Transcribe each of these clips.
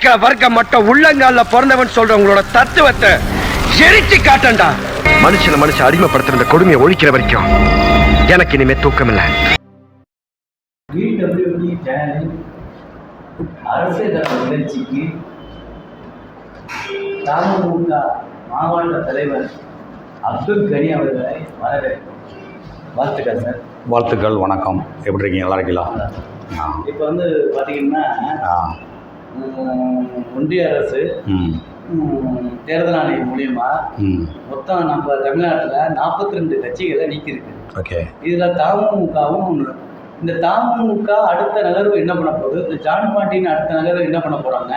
உழைக்கிற வர்க்கம் மட்டும் உள்ளங்கால பிறந்தவன் சொல்றவங்களோட தத்துவத்தை எரிச்சு காட்டண்டா. மனுஷன் அடிமைப்படுத்துற கொடுமையை ஒழிக்கிற வரைக்கும் எனக்கு இனிமே தூக்கம் இல்லை. அரசியல் நிகழ்ச்சிக்கு தமுக மாவட்ட தலைவர் அப்துல் கனி அவர்களை வரவேற்கும். வாழ்த்துக்கள் சார். வாழ்த்துக்கள், வணக்கம். எப்படி இருக்கீங்க? நல்லா இருக்கீங்களா? இப்போ வந்து பார்த்தீங்கன்னா ஒன்றிய அரசு தேர்தல் ஆணையம் மூலியமா மொத்தம் நம்ம தமிழ்நாட்டில் 42 கட்சிகளை நீக்கிருக்கு. ஓகே. இதில் தமுகவும் ஒன்று. இந்த தமுக அடுத்த நகர்வு என்ன பண்ண போகுது, இந்த ஜான் பாண்டியன் அடுத்த நகர்வு என்ன பண்ண போறாங்க,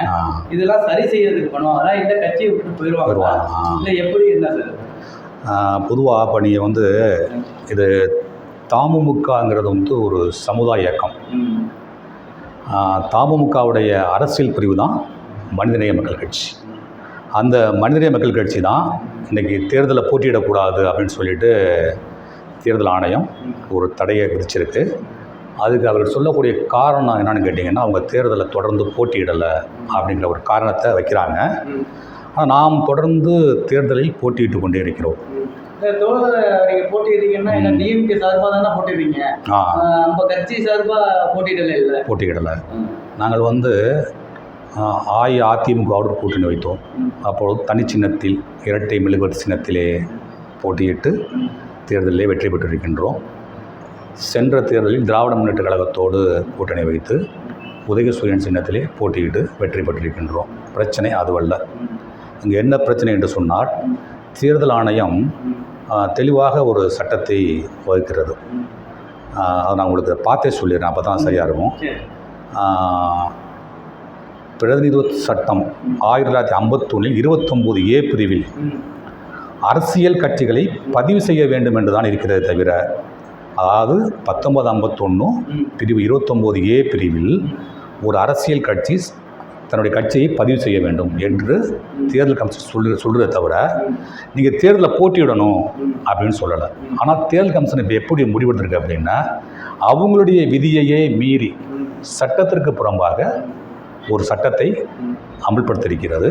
இதெல்லாம் சரி செய்யறதுக்கு பண்ணுவாங்களா, இந்த கட்சியை விட்டு போயிடுவாங்க, இல்லை எப்படி, என்ன சார்? பொதுவாக இப்போ நீங்கள் வந்து இது தமுகங்கிறது வந்து ஒரு சமுதாய இயக்கம். தமுகவுடைய அரசியல் பிரிவு தான் மனிதநேய மக்கள் கட்சி. அந்த மனிதநேய மக்கள் கட்சி தான் இன்றைக்கி தேர்தலில் போட்டியிடக்கூடாது அப்படின்னு சொல்லிட்டு தேர்தல் ஆணையம் ஒரு தடையை விதிச்சிருக்கு. அதுக்கு அவர்கள் சொல்லக்கூடிய காரணம் என்னென்னு கேட்டிங்கன்னா, அவங்க தேர்தலை தொடர்ந்து போட்டியிடலை அப்படிங்கிற ஒரு காரணத்தை வைக்கிறாங்க. ஆனால் நாம் தொடர்ந்து தேர்தலில் போட்டியிட்டு கொண்டே இருக்கிறோம். நீங்கள் போட்டிடுறீங்கன்னா என்ன டிஎம்கே சார்பாக தானே போட்டிடுறீங்க? நம்ம கட்சி சார்பாக போட்டியிடலை. நாங்கள் வந்து அஇஅதிமுகவோடு கூட்டணி வைத்தோம். அப்பொழுது தனி சின்னத்தில், இரட்டை மெழுகுவர்த்தி சின்னத்திலே போட்டியிட்டு தேர்தலிலே வெற்றி பெற்றிருக்கின்றோம். சென்ற தேர்தலில் திராவிட முன்னேற்ற கழகத்தோடு கூட்டணி வைத்து உதயசூரியன் சின்னத்திலே போட்டியிட்டு வெற்றி பெற்றிருக்கின்றோம். பிரச்சனை அதுவல்ல. இங்கே என்ன பிரச்சனை என்று சொன்னால், தேர்தல் ஆணையம் தெளிவாக ஒரு சட்டத்தை வகுக்கிறது. அதை நான் உங்களுக்கு பார்த்தே சொல்லிடுறேன், அப்போ தான் சரியாக இருக்கும். பிரதிநிதித்துவ சட்டம் 1951 29A பிரிவில் அரசியல் கட்சிகளை பதிவு செய்ய வேண்டும் என்று தான் இருக்கிறது தவிர, அதாவது 1951 பிரிவு 29A பிரிவில் ஒரு அரசியல் கட்சி தன்னுடைய கட்சியை பதிவு செய்ய வேண்டும் என்று தேர்தல் கமிஷன் சொல்கிறத தவிர, நீங்கள் தேர்தலில் போட்டியிடணும் அப்படின்னு சொல்லலை. ஆனால் தேர்தல் கமிஷன் இப்போ எப்படி முடிவெடுத்திருக்கு அப்படின்னா, அவங்களுடைய விதியையே மீறி சட்டத்திற்கு புறம்பாக ஒரு சட்டத்தை அமல்படுத்தியிருக்கிறது.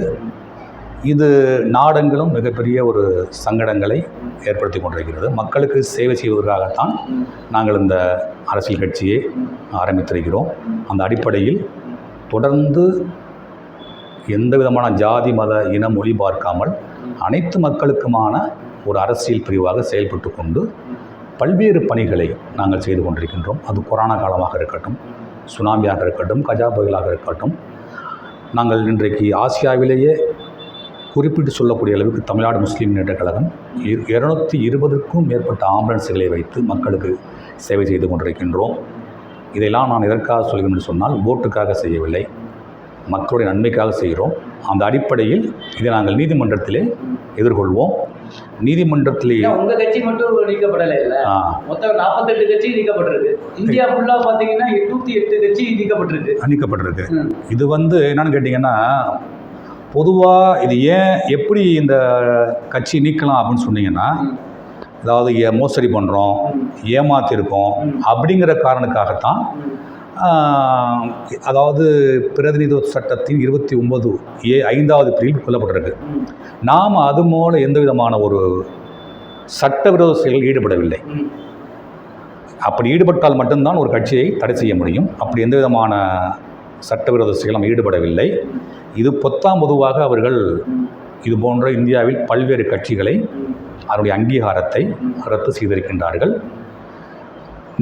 இது நாடெங்கிலும் மிகப்பெரிய ஒரு சங்கடங்களை ஏற்படுத்தி கொண்டிருக்கிறது. மக்களுக்கு சேவை செய்வதற்காகத்தான் நாங்கள் இந்த அரசியல் கட்சியை ஆரம்பித்திருக்கிறோம். அந்த அடிப்படையில் தொடர்ந்து எந்த விதமான ஜாதி மத இன மொழி பார்க்காமல் அனைத்து மக்களுக்குமான ஒரு அரசியல் பிரிவாக செயல்பட்டு கொண்டு பல்வேறு பணிகளை நாங்கள் செய்து கொண்டிருக்கின்றோம். அது கொரோனா காலமாக இருக்கட்டும், சுனாமியாக இருக்கட்டும், கஜா புயலாக இருக்கட்டும். நாங்கள் இன்றைக்கு ஆசியாவிலேயே குறிப்பிட்டு சொல்லக்கூடிய அளவுக்கு தமிழ்நாடு முஸ்லீம் முன்னேற்ற கழகம் 220க்கும் மேற்பட்ட ஆம்புலன்ஸுகளை வைத்து மக்களுக்கு சேவை செய்து கொண்டிருக்கின்றோம். இதையெல்லாம் நான் எதற்காக சொல்கிறேன் என்று சொன்னால், ஓட்டுக்காக செய்யவில்லை, மக்களுடைய நன்மைக்காக செய்கிறோம். அந்த அடிப்படையில் இதை நாங்கள் நீதிமன்றத்திலே எதிர்கொள்வோம். நீதிமன்றத்திலே உங்கள் கட்சி மட்டும் நீக்கப்படலை, இல்லை, மொத்தம் 48 கட்சி நீக்கப்பட்டிருக்கு. இந்தியா ஃபுல்லாக பார்த்தீங்கன்னா 808 கட்சி நீக்கப்பட்டிருக்கு. இது வந்து என்னன்னு கேட்டிங்கன்னா, பொதுவாக இது எப்படி இந்த கட்சி நீக்கலாம் அப்படின்னு சொன்னீங்கன்னா, அதாவது மோசடி பண்ணுறோம், ஏமாத்திருக்கோம் அப்படிங்கிற காரணத்துக்காகத்தான். அதாவது பிரதிநிதித்துவ சட்டத்தின் 29A 5வது பிரிவில் கொல்லப்பட்டிருக்கு. நாம் அது மூலம் எந்த விதமான ஒரு சட்டவிரோத செயல்கள் ஈடுபடவில்லை. அப்படி ஈடுபட்டால் மட்டும்தான் ஒரு கட்சியை தடை செய்ய முடியும். அப்படி எந்த விதமான சட்டவிரோத செயல் நாம் ஈடுபடவில்லை. இது பொதுவாக அவர்கள் இது போன்ற இந்தியாவில் பல்வேறு கட்சிகளை அதனுடைய அங்கீகாரத்தை ரத்து செய்திருக்கின்றார்கள்.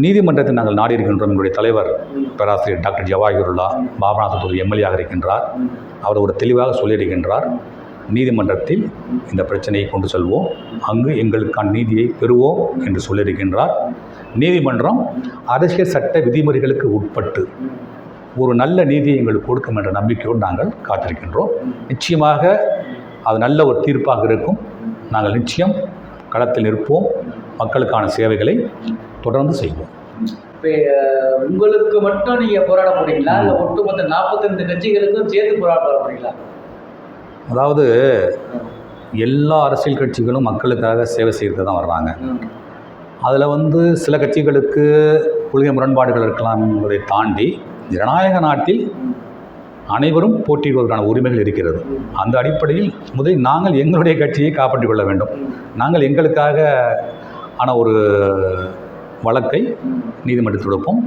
நீதிமன்றத்தை நாங்கள் நாடி இருக்கின்றோம். எங்களுடைய தலைவர் பேராசிரியர் டாக்டர் ஜவாஹிருல்லா பாபநாச தொகுதி எம்எல்ஏ இருக்கின்றார். அவர் ஒரு தெளிவாக சொல்லியிருக்கின்றார், நீதிமன்றத்தில் இந்த பிரச்சனையை கொண்டு செல்வோம், அங்கு எங்களுக்கான நீதியை பெறுவோம் என்று சொல்லியிருக்கின்றார். நீதிமன்றம் அரசியல் சட்ட விதிமுறைகளுக்கு உட்பட்டு ஒரு நல்ல நீதியை எங்களுக்கு கொடுக்கும் என்ற நம்பிக்கையோடு நாங்கள் காத்திருக்கின்றோம். நிச்சயமாக அது நல்ல ஒரு தீர்ப்பாக இருக்கும். நாங்கள் நிச்சயம் களத்தில் இருப்போம், மக்களுக்கான சேவைகளை தொடர்ந்து செய்வோம். இப்போ உங்களுக்கு மட்டும் நீங்கள் போராட போகிறீங்களா, இல்லை ஒட்டுமொத்த 42 கட்சிகளுக்கும் சேர்த்து போராட போகிறீங்களா? அதாவது எல்லா அரசியல் கட்சிகளும் மக்களுக்காக சேவை செய்கிறது தான் வர்றாங்க. அதில் வந்து சில கட்சிகளுக்கு கொள்கை முரண்பாடுகள் இருக்கலாம் என்பதை தாண்டி, ஜனநாயக நாட்டில் அனைவரும் போட்டியிடுவதற்கான உரிமைகள் இருக்கிறது. அந்த அடிப்படையில் முதலில் நாங்கள் எங்களுடைய கட்சியை காப்பாற்றிக் கொள்ள வேண்டும். நாங்கள் எங்களுக்காக ஆன ஒரு வழக்கை நீதிமன்றத்தில் தொடுப்போம்.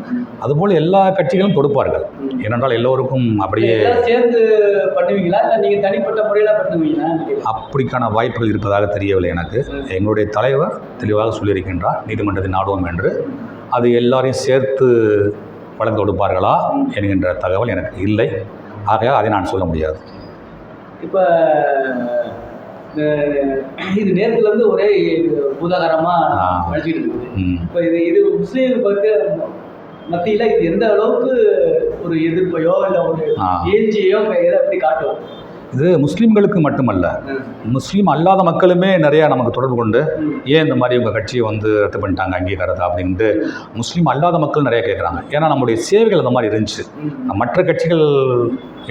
அதுபோல் எல்லா கட்சிகளும் தொடுப்பார்கள். ஏனென்றால் எல்லோருக்கும் அப்படியே எல்லாம் சேர்ந்து பண்ணுவீங்களா இல்லை நீங்கள் தனிப்பட்ட முறையில் பண்ணுவீங்களா? அப்படிக்கான வாய்ப்புகள் இருப்பதாக தெரியவில்லை எனக்கு. எங்களுடைய தலைவர் தெளிவாக சொல்லியிருக்கின்றார், நீதிமன்றத்தை நாடுவோம் என்று. அது எல்லாரையும் சேர்த்து வழக்கு தொடுப்பார்களா என்கின்ற தகவல் எனக்கு இல்லை. ஆகையால் அதை நான் சொல்ல முடியாது. இப்போ இது நேரத்துலேருந்து ஒரே பூதாகரமாக நினச்சிக்கிட்டு இருக்குது. இப்போ இது முஸ்லீம் மத்தியில் இது எந்த அளவுக்கு ஒரு எதிர்ப்பையோ இல்லை ஒரு எழுச்சியோ எதை அப்படி காட்டும்? இது முஸ்லீம்களுக்கு மட்டுமல்ல, முஸ்லீம் அல்லாத மக்களுமே நிறையா நமக்கு தொடர்பு கொண்டு ஏன் இந்த மாதிரி உங்கள் கட்சியை வந்து ரத்து பண்ணிட்டாங்க அங்கீகாரத்தை அப்படின்ட்டு முஸ்லீம் அல்லாத மக்கள் நிறைய கேட்குறாங்க. ஏன்னா நம்முடைய சேவைகள் அந்த மாதிரி இருந்துச்சு. மற்ற கட்சிகள்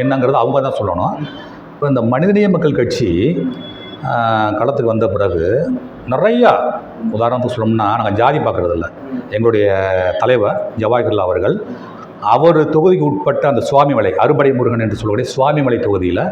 என்னங்கிறது அவங்க தான் சொல்லணும். இப்போ இந்த மனிதநேய மக்கள் கட்சி களத்துக்கு வந்த பிறகு நிறையா, உதாரணத்துக்கு சொல்லணும்னா நாங்கள் ஜாதி பார்க்குறதில்ல. எங்களுடைய தலைவர் ஜவாஹிர்லால் அவர்கள் அவர் தொகுதிக்கு உட்பட்ட அந்த சுவாமிமலை, அறுபடை முருகன் என்று சொல்லக்கூடிய சுவாமிமலை தொகுதியில்